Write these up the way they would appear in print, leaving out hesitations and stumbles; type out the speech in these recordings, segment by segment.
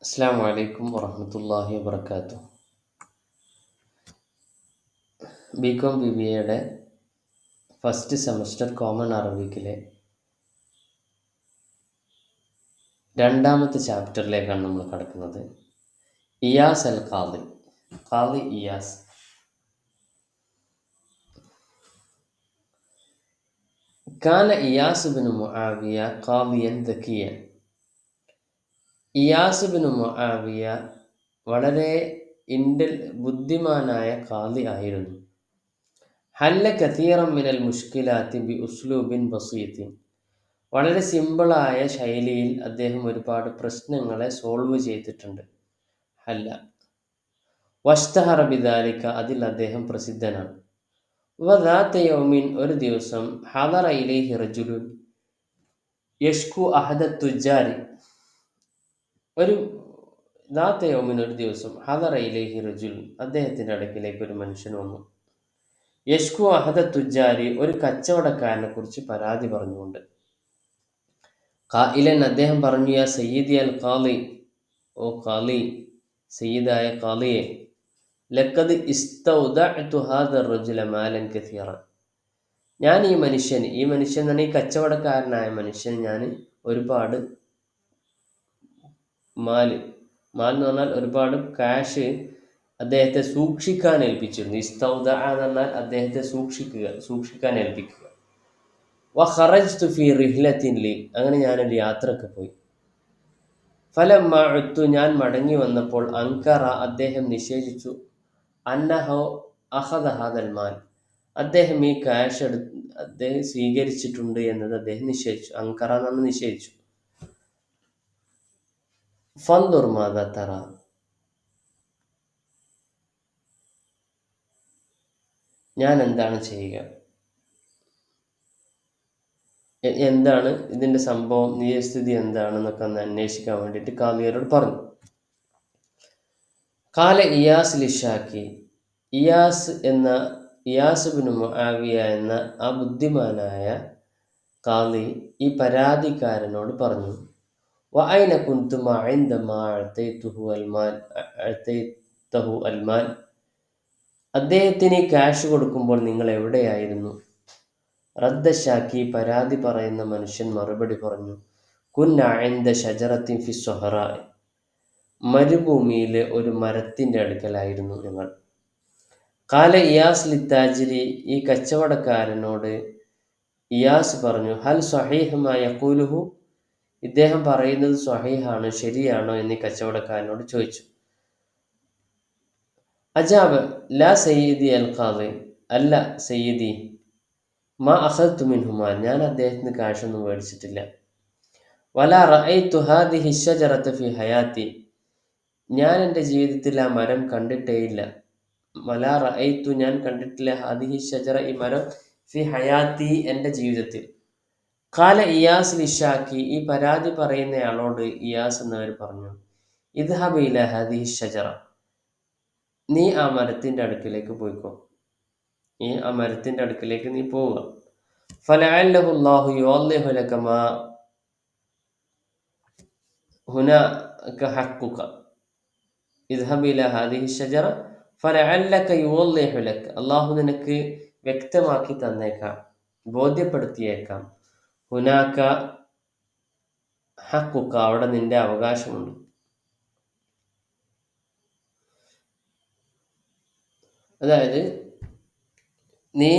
അസ്സാം വലൈക്കും വറഹമത്തല്ലാഹി വാബർക്കാത്തു. ബി കോം ബി ബി എയുടെ ഫസ്റ്റ് സെമസ്റ്റർ കോമൺ അറബിക്കിലെ രണ്ടാമത്തെ ചാപ്റ്ററിലേക്കാണ് നമ്മൾ കടക്കുന്നത്. ഇയാസ് അൽ ഖാദി, ഖാദി ഇയാസ്. കാന ഇയാസ് ബിൻ മുആവിയ ഖാദിയൻ ദക്കിയൻ. ഇയാസ് ബിൻ മുആവിയ വളരെ ബുദ്ധിമാനായ ഖാദി ആയിരുന്നു. ഹല്ല കതീറൻ മിനൽ മുഷ്കിലാത്തി ബി ഉസ്ലൂബിൻ ബസീത്തിൻ. വളരെ സിമ്പിളായ ശൈലിയിൽ അദ്ദേഹം ഒരുപാട് പ്രശ്നങ്ങളെ സോൾവ് ചെയ്തിട്ടുണ്ട്. ഹല്ല വഷ്തഹറ ബിദാലിക, അതിൽ അദ്ദേഹം പ്രസിദ്ധനാണ്. വദാത്ത യൗമിൻ, ഒരു ദിവസം, ഹദറ ഇലൈഹി റജുലുൻ യഷ്കു അഹദ തുജാരി. ഒരു ദാത്ത യൗമിൻ, ഒരു ദിവസം, ഹദറ ഇലൈഹി റജുലുൻ, അദ്ദേഹത്തിൻ്റെ അടുക്കിലേക്ക് ഒരു മനുഷ്യൻ വന്നു. യഷ്കു അഹദ തുജാരി, ഒരു കച്ചവടക്കാരനെ കുറിച്ച് പരാതി പറഞ്ഞുകൊണ്ട്. ഖായിലൻ, അദ്ദേഹം പറഞ്ഞു, യാ സയ്യിദി അൽ ഖാലി, ഓ ഖാലി, സയ്യിദായ ഖാലിയെ, ലഖദ് ഇസ്തൗദഅതു ഹാദ റജുല മാലൻ കസീറ. ഞാൻ ഈ മനുഷ്യൻ തന്നെ, ഈ കച്ചവടക്കാരനായ മനുഷ്യൻ, ഞാൻ ഒരുപാട് മാൽ എന്ന് പറഞ്ഞാൽ ഒരുപാട് കാശ് അദ്ദേഹത്തെ സൂക്ഷിക്കാൻ ഏൽപ്പിച്ചിരുന്നു. ഇസ്തൗദ എന്ന് പറഞ്ഞാൽ അദ്ദേഹത്തെ സൂക്ഷിക്കാൻ ഏൽപ്പിക്കുക. വഖറജ്തു ഫീ റിഹ്ലത്തിൻ ലി, അങ്ങനെ ഞാനൊരു യാത്രക്ക് പോയി. ഫലമ്മ ഉദ്തു, ഞാൻ മടങ്ങി വന്നപ്പോൾ, അൻകറ, അദ്ദേഹം നിഷേധിച്ചു, അന്നഹു അഖദ ഹാദൽ മാൽ, അദ്ദേഹം ഈ ക്യാഷ് അദ്ദേഹം സ്വീകരിച്ചിട്ടുണ്ട് എന്നത് അദ്ദേഹം നിഷേധിച്ചു. അൻകറ എന്ന് നിഷേധിച്ചു. ഫൻദുർ മാദാ തറ, ഞാൻ എന്താണ് ചെയ്യുക, എന്താണ് ഇതിൻ്റെ സംഭവം, നിജസ്ഥിതി എന്താണെന്നൊക്കെ ഒന്ന് അന്വേഷിക്കാൻ വേണ്ടിയിട്ട് ഖാദിയോട് പറഞ്ഞു. കാല ഇയാസ് ലിഷാക്കി, ഇയാസ് ബിൻ മുആവിയ എന്ന ആ ബുദ്ധിമാനായ ഖാദി ഈ പരാതിക്കാരനോട് പറഞ്ഞു, വഅൈന കുൻതുമ ഇൻദമാ അഅതൈതുഹു അൽ മാൽ, അദ്ദേഹത്തിന് ഈ ക്യാഷ് കൊടുക്കുമ്പോൾ നിങ്ങൾ എവിടെയായിരുന്നു? റദ്ദ ഷാക്കി, പരാതി പറയുന്ന മനുഷ്യൻ മറുപടി പറഞ്ഞു, കുന്ന ഇൻദ ഷജറത്തിൻ ഫി സ്വഹറാ, മരുഭൂമിയിലെ ഒരു മരത്തിൻ്റെ അടുക്കലായിരുന്നു ഞങ്ങൾ. കാല ഇയാസ് ലിത്താജിരി, ഈ കച്ചവടക്കാരനോട് ഇയാസ് പറഞ്ഞു, ഹൽ സ്വഹീഹ് മാ യഖൂലുഹു, ഇദ്ദേഹം പറയുന്നത് സ്വഹീഹാണോ, ശരിയാണോ എന്ന് കച്ചവടക്കാരനോട് ചോദിച്ചു. അജാബ, ലാ സയ്യിദി അൽ ഖാദി, അല്ല സയ്യിദി, മാ അഖദ്തു മിൻഹു മാൽ, ഞാൻ അദ്ദേഹത്തിന് കാശൊന്നും മേടിച്ചിട്ടില്ല. വലാ റഅയ്തു ഹാദിഹി ഷജറത ഫി ഹയാത്തി, ഞാൻ എൻ്റെ ജീവിതത്തിൽ ആ മരം കണ്ടിട്ടേയില്ല. വലാ റഅയ്തു, ഞാൻ കണ്ടിട്ടില്ല, ഹാദിഹി ഷജറ, ഈ മരം, ഫി ഹയാത്തി, എൻ്റെ ജീവിതത്തിൽ. ഖാല ഇയാസ് ലിഷാക്കി, ഈ പരാതി പറയുന്നയാളോട് ഇയാസ് എന്നവർ പറഞ്ഞു, ഇദ്ഹബ് ഇലാ ഹാദിഹി ഷജറ, നീ ആ മരത്തിൻ്റെ അടുക്കിലേക്ക് പോയിക്കോ, നീ പോവുക. ഫലഅല്ലഹു അല്ലാഹു യുവദ്ദിഹു ലക മാ ഹുനാക ഹഖ്ഖുക, ഇദ്ഹബ് ഇലാ ഹാദിഹി ഷജറ ഫലഅല്ലക യുവദ്ദിഹു ലക, അല്ലാഹു നിനക്ക് വ്യക്തമാക്കി തന്നേക്കാം, ബോധ്യപ്പെടുത്തിയേക്കാം, ഹുനാക ഹഖ്ഖുക, അവിടെ നിന്റെ അവകാശമുണ്ട്. അതായത് നീ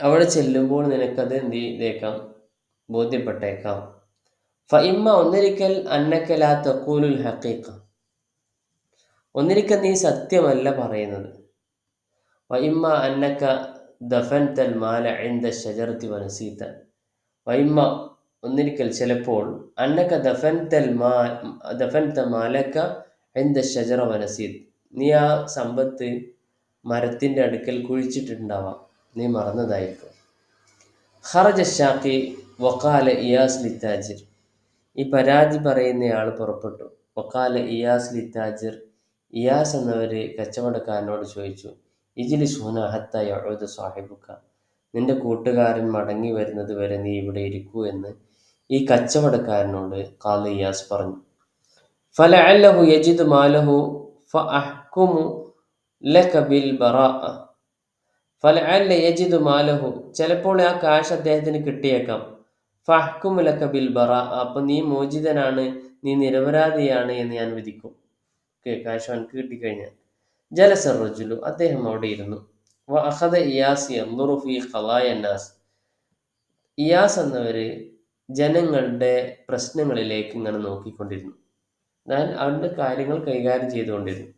അവിടെ ചെല്ലുമ്പോൾ നിനക്കത് എന്ത് ചെയ്തേക്കാം, ബോധ്യപ്പെട്ടേക്കാം. ഫഇമ്മ, ഒന്നിരിക്കൽ, അന്നക ലാ തഖൂലുൽ ഹഖീഖ, ഒന്നിരിക്കൽ നീ സത്യമല്ല പറയുന്നത്. വഇമ്മ അന്നക ദഫൻതൽ മാല ഇൻദ ഷജറതി വനസീത, വഇമ്മ, ഒന്നിരിക്കൽ, ചിലപ്പോൾ, അന്നക ദഫൻത മാലക ഇൻദ ഷജറ വനസീത്, നീ ആ സമ്പത്ത് മരത്തിൻ്റെ അടുക്കൽ കുഴിച്ചിട്ടുണ്ടാവാം, നീ മറന്നതായിരിക്കും. ഖറജ ഷാഖി വഖാല ഇയാസ് ലിത്താജിർ, ഈ പരാതി പറയുന്നയാൾ പുറപ്പെട്ടു. വഖാല ഇയാസ് ലിത്താജിർ, ഇയാസ് എന്നവർ കച്ചവടക്കാരനോട് ചോദിച്ചു, ഇജ്ലിസ് ഹുനാ ഹത്താ യഊദ സാഹിബുക, നിന്റെ കൂട്ടുകാരൻ മടങ്ങി വരുന്നത് വരെ നീ ഇവിടെ ഇരിക്കൂ എന്ന് ഈ കച്ചവടക്കാരനോട് ഖാദി ഇയാസ് പറഞ്ഞു. ഫലഅല്ലഹു യജിദു മാലഹു ഫഅഹ്കുമു ലക ബിൽ ബറാഅ. ഫലഅല്ല യജിദു മാലഹു, ചിലപ്പോൾ ആ കാശ് അദ്ദേഹത്തിന് കിട്ടിയേക്കാം. ഫഅഹ്കുമു ലക ബിൽ ബറാഅ, അപ്പൊ നീ മോചിതനാണ്, നീ നിരപരാധിയാണ് എന്ന് ഞാൻ വിധിക്കും. ഓക്കെ, കാശ് അവനക്ക് കിട്ടിക്കഴിഞ്ഞാൽ. ജലസ റജുലു, അദ്ദേഹം അവിടെ ഇരുന്നു. വ അഖദ ഇയാസ് യൻദുറു ഫീ ഖളായ നാസ്, ഇയാസ് എന്നവര് ജനങ്ങളുടെ പ്രശ്നങ്ങളിലേക്ക് ഇങ്ങനെ നോക്കിക്കൊണ്ടിരുന്നു. ഞാൻ അവന്റെ കാര്യങ്ങൾ കൈകാര്യം ചെയ്തുകൊണ്ടിരുന്നു.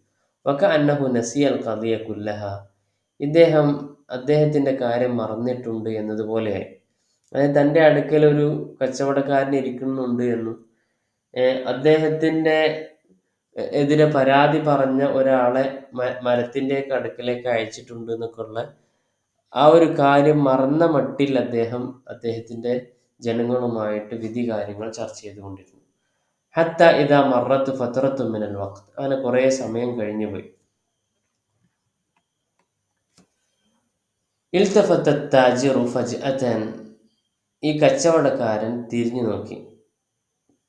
വക അന്നഹു നസിയൽ ഖദിയ കുല്ലഹ, ഇദ്ദേഹം അദ്ദേഹത്തിന്റെ കാര്യം മറന്നിട്ടുണ്ട് എന്നതുപോലെയായി. അതായത് തൻ്റെ അടുക്കൽ ഒരു കച്ചവടക്കാരൻ ഇരിക്കുന്നുണ്ട് എന്നും അദ്ദേഹത്തിന്റെ എതിരെ പരാതി പറഞ്ഞ ഒരാളെ മരത്തിന്റെ അടുക്കലേക്ക് അയച്ചിട്ടുണ്ട് എന്നൊക്കെ ഉള്ള ആ ഒരു കാര്യം മറന്ന മട്ടിൽ അദ്ദേഹം അദ്ദേഹത്തിന്റെ ജനങ്ങളുമായിട്ട് വിധി കാര്യങ്ങൾ ചർച്ച ചെയ്തുകൊണ്ടിരുന്നു. ഹത്ത ഇദാ മറത്ത് ഫത്രത്തു മിനൽ വഖ്ത്, അങ്ങനെ കുറേ സമയം കഴിഞ്ഞു പോയി. ഇൽതഫത്ത താജിറു ഫജ്അതൻ, ഈ കച്ചവടക്കാരൻ തിരിഞ്ഞു നോക്കി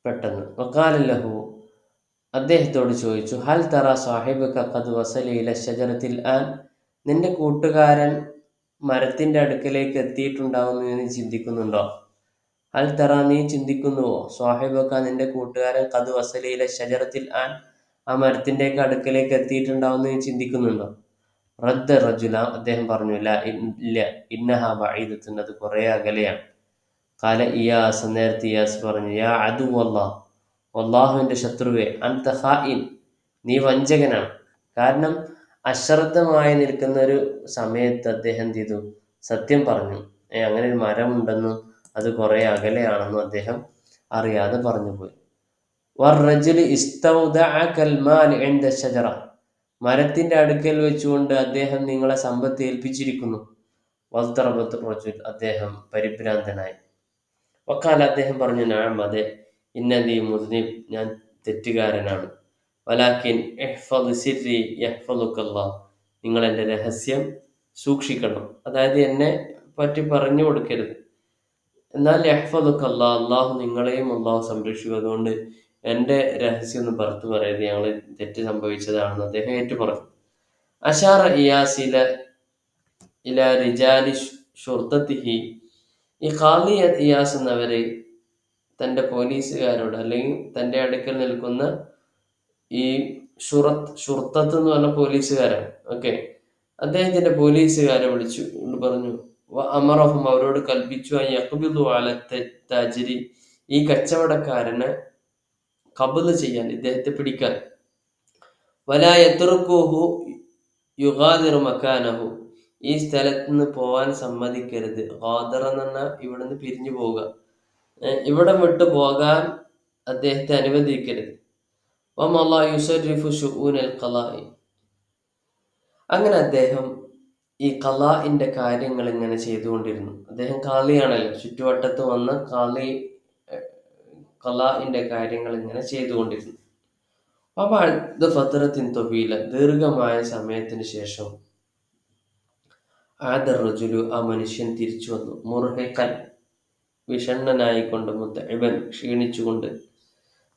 പെട്ടെന്ന്. വഖാല ലഹു, അദ്ദേഹത്തോട് ചോദിച്ചു, ഹൽ തറ സാഹിബക ഖദ് വസല ഇല ഷജറത്തിൽ ആൻ, നിന്റെ കൂട്ടുകാരൻ മരത്തിന്റെ അടുക്കലേക്ക് എത്തിയിട്ടുണ്ടാവുമെന്ന് നീ ചിന്തിക്കുന്നുണ്ടോ? ഹൽ തറ, നീ ചിന്തിക്കുന്നുവോ? സാഹിബക, നിന്റെ കൂട്ടുകാരൻ ഖദ് വസല ഇല ഷജറത്തിൽ ആൻ, ആ മരത്തിന്റെ അടുക്കലേക്ക് എത്തിയിട്ടുണ്ടാവുമെന്ന് നീ ചിന്തിക്കുന്നുണ്ടോ? റദ്ദ റജുല, അദ്ദേഹം പറഞ്ഞു, ല, ഇല്ല, ഇന്നഹ ബഈദത്തുൻ, അത് കുറേ അകലെയാണ്. ഖാല ഇയാസ്, നേരത്തെ ഇയാസ് പറഞ്ഞു, യാ അദു അല്ലാഹ്, അള്ളാഹുവിന്റെ ശത്രുവെ, അൻത ഖായിൻ, നീ വഞ്ചകനാണ്. കാരണം അശ്രദ്ധമായി നിൽക്കുന്ന ഒരു സമയത്ത് അദ്ദേഹം എന്ത് ചെയ്തു? സത്യം പറഞ്ഞു. അങ്ങനെ ഒരു മരമുണ്ടെന്നും അത് കുറെ അകലെയാണെന്നും അദ്ദേഹം അറിയാതെ പറഞ്ഞു പോയി. വർ-റജുലു ഇസ്തൗദഅകൽ മാൽ ഇൻദ ഷജറ, മരത്തിന്റെ അടുക്കൽ വെച്ചുകൊണ്ട് അദ്ദേഹം നിങ്ങളെ സമ്പത്ത് ഏൽപ്പിച്ചിരിക്കുന്നു. വൽതറബത്ത് റജുൽ, അദ്ദേഹം പരിഭ്രാന്തനായി. വക്കാല, അദ്ദേഹം പറഞ്ഞു, നഅം, അതെ, ഇന്നലി മുദ്നിബ്, ഞാൻ തെറ്റുകാരനാണ്. വലാക്കിൻ ഇഹ്ഫദ് സിർരി യഹ്ഫദുക്കല്ലാഹ്, നിങ്ങൾ എൻ്റെ രഹസ്യം സൂക്ഷിക്കണം. അതായത് എന്നെ പറ്റി പറഞ്ഞു കൊടുക്കരുത്. എന്നാൽ യഹ്ഫദുക്കല്ലാഹ്, അള്ളാഹു നിങ്ങളെയും അള്ളാഹു സംരക്ഷിക്കും. അതുകൊണ്ട് എൻ്റെ രഹസ്യം ഒന്നും പുറത്തു പറയരുത്, ഞങ്ങൾ തെറ്റ് സംഭവിച്ചതാണെന്ന് അദ്ദേഹം ഏറ്റു പറഞ്ഞു. അഷാറ ഇയാസില ഇല റിജാലി ഷുർത്തത്തിഹി, ഈ ഖാദി ഇയാസ് എന്നവര് തൻ്റെ പോലീസുകാരോട്, അല്ലെങ്കിൽ തൻ്റെ അടുക്കൽ നിൽക്കുന്ന ഈ ഷുർത്തത്ത് എന്ന് പറഞ്ഞ പോലീസുകാരാണ്. ഓക്കെ, അദ്ദേഹത്തിന്റെ പോലീസുകാരെ വിളിച്ചു കൊണ്ട് പറഞ്ഞു, അമറഹും, അവരോട് കൽപ്പിച്ചു, യഖ്ബിദു അല താജിരി, ഈ കച്ചവടക്കാരനെ ഖബ്ദ് ചെയ്യാൻ, ഇദ്ദേഹത്തെ പിടിക്കാൻ. വലാ യത്റുകുഹു യുഗാദിറു മക്കാനഹു, ഈ സ്ഥലത്ത് നിന്ന് പോവാൻ സമ്മതിക്കരുത്. ഖാദറ എന്ന് പറഞ്ഞാൽ ഇവിടുന്ന് പിരിഞ്ഞു പോവുക, ഇവിടം വിട്ടു പോകാൻ അദ്ദേഹത്തെ അനുവദിക്കരുത്. വമല്ലാ യുസർരിഫു ശുഊനൽ ഖളാഇ, അങ്ങനെ അദ്ദേഹം ഈ ഖളാഇന്റെ കാര്യങ്ങൾ ഇങ്ങനെ ചെയ്തുകൊണ്ടിരുന്നു. അദ്ദേഹം ഖാളിയാണല്ലോ, ചുറ്റുവട്ടത്ത് വന്ന ഖളാഇന്റെ കാര്യങ്ങൾ ഇങ്ങനെ ചെയ്തുകൊണ്ടിരുന്നു. അപ്പോൾ ഫത്രത്തിൻ ത്വീല, ദീർഘമായ സമയത്തിന് ശേഷം ആദർ റജുലു, ആ മനുഷ്യൻ തിരിച്ചു വന്നു. മുർഹിഖൻ, വിഷണ്ണനായിക്കൊണ്ട്, മുതഇബൻ, ക്ഷീണിച്ചുകൊണ്ട്,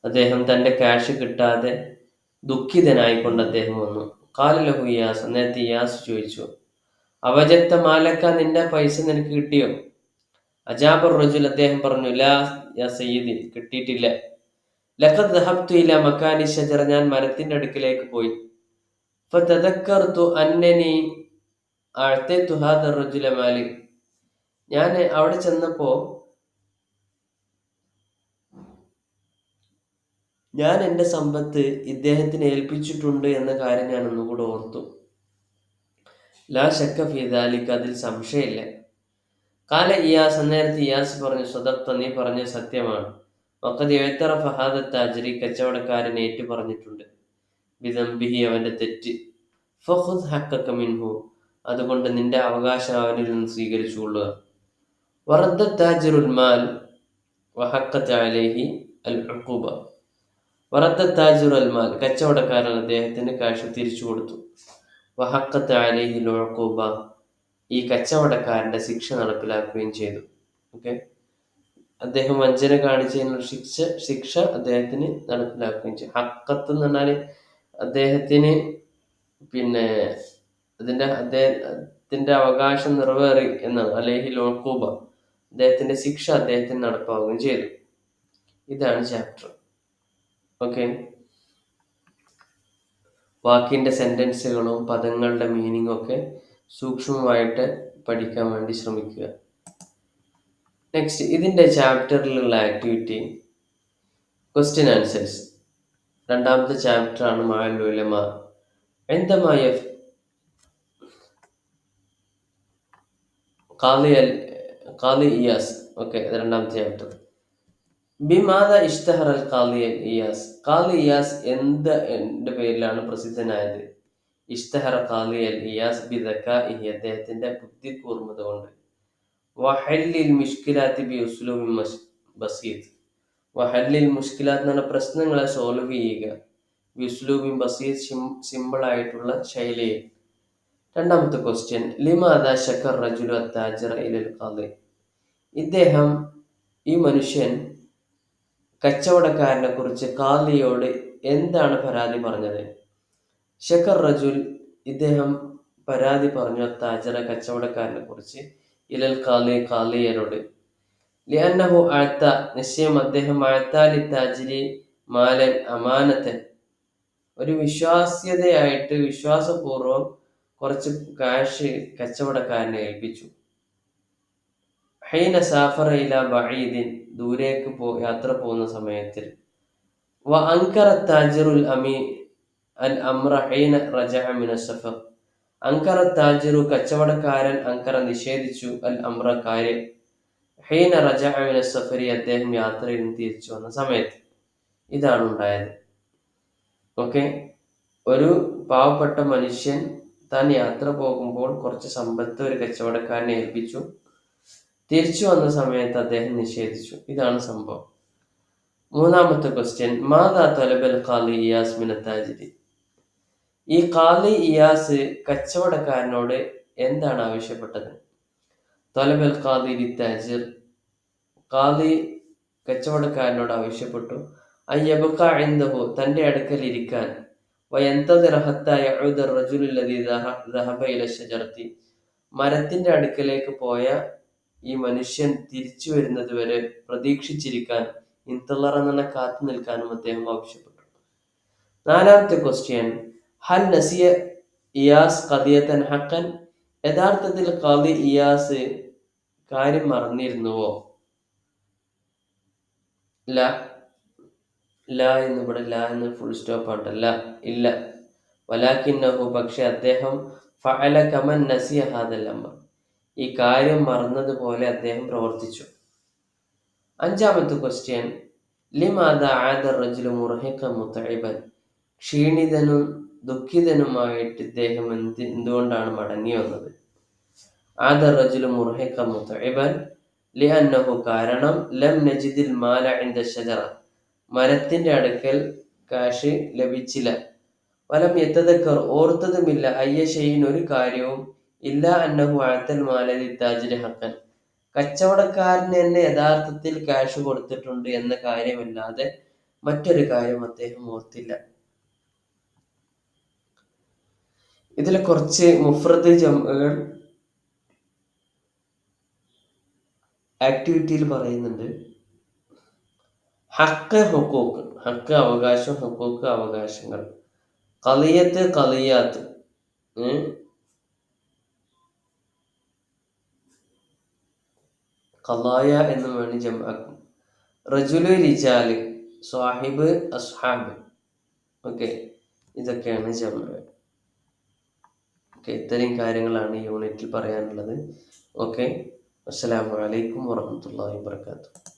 അദ്ദേഹം തന്റെ ക്യാഷ് കിട്ടാതെ ദുഃഖിതനായിക്കൊണ്ട് അദ്ദേഹം വന്നു. ഖാല ലഹു ഇയാസ്, നേരത്തെ ഇയാസ് ചോദിച്ചു, അവജത്ത മാലക്ക, നിന്റെ പൈസ നിനക്ക് കിട്ടിയോ? അജാബർ റജുൽ, അദ്ദേഹം പറഞ്ഞു, ലാ യാ സയ്യിദി, കിട്ടിയിട്ടില്ല. ലഖദ് ദഹബ്തു ഇലാ മക്കാനി ഷജറ, ഞാൻ മരത്തിന്റെ അടുക്കിലേക്ക് പോയി. ഫതദക്കർതു അന്നനി അഅതൈതു ഹാദ റജുല മാലി, ഞാൻ അവിടെ ചെന്നപ്പോ ഞാൻ എൻ്റെ സമ്പത്ത് ഇദ്ദേഹത്തിന് ഏൽപ്പിച്ചിട്ടുണ്ട് എന്ന കാര്യം ഞാൻ ഒന്നുകൂടെ ഓർത്തു. ലാ ശക്ക ഫീ ദാലിക, അതിൽ സംശയമില്ല. കാല ഇയാസ്, നേരത്തെ ഇയാസ് പറഞ്ഞു, സദഖ്ത, നീ പറഞ്ഞ സത്യമാണ്. വഖദ് ഇഅ്തറഫ ഹാദ താജിരി, കച്ചവടക്കാരൻ ഏറ്റു പറഞ്ഞിട്ടുണ്ട്. ബിദംബിഹി, അവന്റെ തെറ്റ്. ഫഖുദ് ഹഖക മിൻഹു, അതുകൊണ്ട് നിന്റെ അവകാശം അവനിൽ നിന്ന് സ്വീകരിച്ചുകൊള്ളുക. വറദ്ദ താജിറുൽ മാൽ വഹഖത അലൈഹി അൽ ഉഖൂബ, വറദ്ദ താജിറു അൽ മാൽ, കച്ചവടക്കാരൻ അദ്ദേഹത്തിന് കാശ് തിരിച്ചു കൊടുത്തു. വഹഖത അലൈഹി അൽ ഉഖൂബ, ഈ കച്ചവടക്കാരന്റെ ശിക്ഷ നടപ്പിലാക്കുകയും ചെയ്തു. ഓക്കെ, അദ്ദേഹം വഞ്ചന കാണിച്ചതിനുള്ള ശിക്ഷ അദ്ദേഹത്തിന് നടപ്പിലാക്കുകയും ചെയ്യും. ഹക്കത്ത് എന്ന് പറഞ്ഞാൽ അദ്ദേഹത്തിന് പിന്നെ അദ്ദേഹത്തിന്റെ അവകാശം നിറവേറി എന്നാണ്. അലൈഹിൽ ഉഖൂബ, അദ്ദേഹത്തിന്റെ ശിക്ഷ അദ്ദേഹത്തിന് നടപ്പാവുകയും ചെയ്തു. ഇതാണ് ചാപ്റ്റർ. ഓക്കെ, വാക്കിന്റെ സെന്റൻസുകളും പദങ്ങളുടെ മീനിങ്ങും ഒക്കെ സൂക്ഷ്മമായിട്ട് പഠിക്കാൻ വേണ്ടി ശ്രമിക്കുക. നെക്സ്റ്റ്, ഇതിന്റെ ചാപ്റ്ററിലുള്ള ആക്ടിവിറ്റി ക്വസ്റ്റ്യൻ ആൻസേഴ്സ്. രണ്ടാമത്തെ ചാപ്റ്റർ ആണ് മഅൽ ഉലമ. عندما ഖാദി ഇയാസ്. ഓക്കെ, രണ്ടാമത്തെ ചാപ്റ്റർ. ബിമാദ ഇഷ്തഹറ ഖാദി ഇയാസ്. ഖാദി ഇയാസ് എന്റെ പേരിലാണ് പ്രസിദ്ധനായത്? ഇഷ്തഹറ ഖാദി ഇയാസ് ബിദക്കാഇഹി, അദ്ദേഹത്തിന്റെ ബുദ്ധികൂർമ്മത കൊണ്ട്. വഹല്ലിൽ മുഷ്കിലാത്തി ബി ഉസ്ലൂബിൻ ബസീത്ത്. വഹല്ലിൽ മുഷ്കിലാത്ത് എന്ന് പറഞ്ഞ പ്രശ്നങ്ങളെ സോൾവ് ചെയ്യുക. ബി ഉസ്ലൂബിൻ ബസീത്ത്, സിമ്പിൾ ആയിട്ടുള്ള ശൈലിയിൽ. രണ്ടാമത്തെ ക്വസ്റ്റ്യൻ, ലിമാദ ശക്കർ റജുലു അത്താജിറ ഇലൽ ഖാദി. ഈ മനുഷ്യൻ കച്ചവടക്കാരനെ കുറിച്ച് ഖാദിയോട് എന്താണ് പരാതി പറഞ്ഞത്? ശക്കർ റജുൽ, ഇദ്ദേഹം പരാതി പറഞ്ഞു അത്താജിറ, കച്ചവടക്കാരനെ കുറിച്ച്, ഇലൽ ഖാദി, ഖാദിയനോട്. ലിഅന്നഹു അഅത, നിശ്ചയം അദ്ദേഹം അഅതാലി താജിരി മാലൻ അമാനത്തൻ, ഒരു വിശ്വാസ്യതയായിട്ട് വിശ്വാസപൂർവം കുറച്ച് കാശ് കച്ചവടക്കാരനെ ഏൽപ്പിച്ചു. ഹൈന സാഫറ ഇല ബഈദിൻ, ദൂരേക്ക് യാത്ര പോകുന്ന സമയത്തിൽ. വ അൻകറ താജിറുൽ അൽ അംറ ഹൈന റജഅ മിന സഫർ. അൻകറ താജിറു, കച്ചവടക്കാരൻ, അൻകറ നിഷേധിച്ചു, അൽ അംറ കാര്യം, ഹൈന റജഅ മിന സഫരി, അദ്ദേഹം യാത്രയിൽ നിന്ന് തിരിച്ചു വന്ന സമയത്ത്. ഇതാണ് ഉണ്ടായത്. ഓക്കെ, ഒരു പാവപ്പെട്ട മനുഷ്യൻ താൻ യാത്ര പോകുമ്പോൾ കുറച്ച് സമ്പത്ത് ഒരു കച്ചവടക്കാരനെ ഏൽപ്പിച്ചു. തിരിച്ചു വന്ന സമയത്ത് അദ്ദേഹം നിഷേധിച്ചു. ഇതാണ് സംഭവം. മൂന്നാമത്തെ ക്വസ്റ്റ്യൻ, മാദാ ത്വലബൽ ഖാദി ഇയാസ് മിന താജിരി. ഈ ഖാദി ഇയാസ് കച്ചവടക്കാരനോട് എന്താണ് ആവശ്യപ്പെട്ടത്? ത്വലബൽ ഖാദി ലിത്താജിർ, ഖാദി കച്ചവടക്കാരനോട് ആവശ്യപ്പെട്ടു, അയ്യബ്ഖ ഇൻദഹു, തന്റെ അടുക്കൽ ഇരിക്കാൻ, വയന്തദിറ ഹത്താ യഊദ അർറജുലു അല്ലദീ ദഹബ ഇല ശജറത്തി, മരത്തിന്റെ അടുക്കലേക്ക് പോയ ഈ മനുഷ്യൻ തിരിച്ചു വരുന്നത് വരെ പ്രതീക്ഷിച്ചിരിക്കാൻ, ഇൻതളറ എന്ന കാത്തു നിൽക്കാനും അദ്ദേഹം ആവശ്യപ്പെട്ടു. നാലാമത്തെ ക്വസ്റ്റ്യൻ, ഹൽ നസിയ ഇയാസ് ഖദിയതൻ ഹഖൻ. യഥാർത്ഥത്തിൽ ഖാദി ഇയാസ് കാര്യം മറന്നിരുന്നുവോ? ല എന്നിവിടെ ല എന്ന് ഫുൾ സ്റ്റോപ്പ് ആട്ടല്ല, ഇല്ല. വലാകിന്നഹു, പക്ഷെ അദ്ദേഹം, ഫഅല കമൻ നസിയ ഹാദൽ അംർ, ഈ കാര്യം മറന്നതുപോലെ അദ്ദേഹം പ്രവർത്തിച്ചു. അഞ്ചാമത്തെ ക്വസ്റ്റ്യൻ, ലിമാദ ആദ റജുലു മുർഹിഖൻ മുതഇബൻ. ക്ഷീണിതനും ദുഃഖിതനുമായിട്ട് ഇദ്ദേഹം എന്തുകൊണ്ടാണ് മടങ്ങി വന്നത്? ആദ റജുലു മുർഹിഖൻ മുതഇബൻ ലിഅന്നഹു, കാരണം, ലം നജിദിൽ മാല ഇൻദ ഷജറ, മരത്തിന്റെ അടുക്കൽ കാശ് ലഭിച്ചില്ല. വലം യതദക്കർ, ഓർത്തതുമില്ല, അയ്യ ഷൈഇൻ, ഒരു കാര്യവും, ഇല്ല അന്നഹു അഅതൽ മാല ലിത്താജിരി ഹഖൻ, കച്ചവടക്കാരന് തന്നെ യഥാർത്ഥത്തിൽ കാശ് കൊടുത്തിട്ടുണ്ട് എന്ന കാര്യമല്ലാതെ മറ്റൊരു കാര്യം അദ്ദേഹം ഓർത്തില്ല. ഇതിൽ കുറച്ച് മുഫ്രദ് ജംഉകൾ ആക്ടിവിറ്റിയിൽ പറയുന്നുണ്ട്. ഹക്ക് ഹുക്കൂക്ക്, ഹക്ക് അവകാശം, ഹുക്കൂക്ക് അവകാശങ്ങൾ. ഖളിയത്ത് ഖളിയാത്ത്, ഖളായ എന്ന് വേണ്ടി ജംആക്കും. റജുലു റിജാല്, സ്വാഹിബ് അസ്ഹാബ്. ഓക്കെ, ഇതൊക്കെയാണ് ജംഅ. ഓക്കെ, ഇത്രയും കാര്യങ്ങളാണ് ഈ യൂണിറ്റിൽ പറയാനുള്ളത്. ഓക്കെ, അസ്സലാമു അലൈക്കും വറഹ്മത്തുള്ളാഹി വബറകാതുഹു.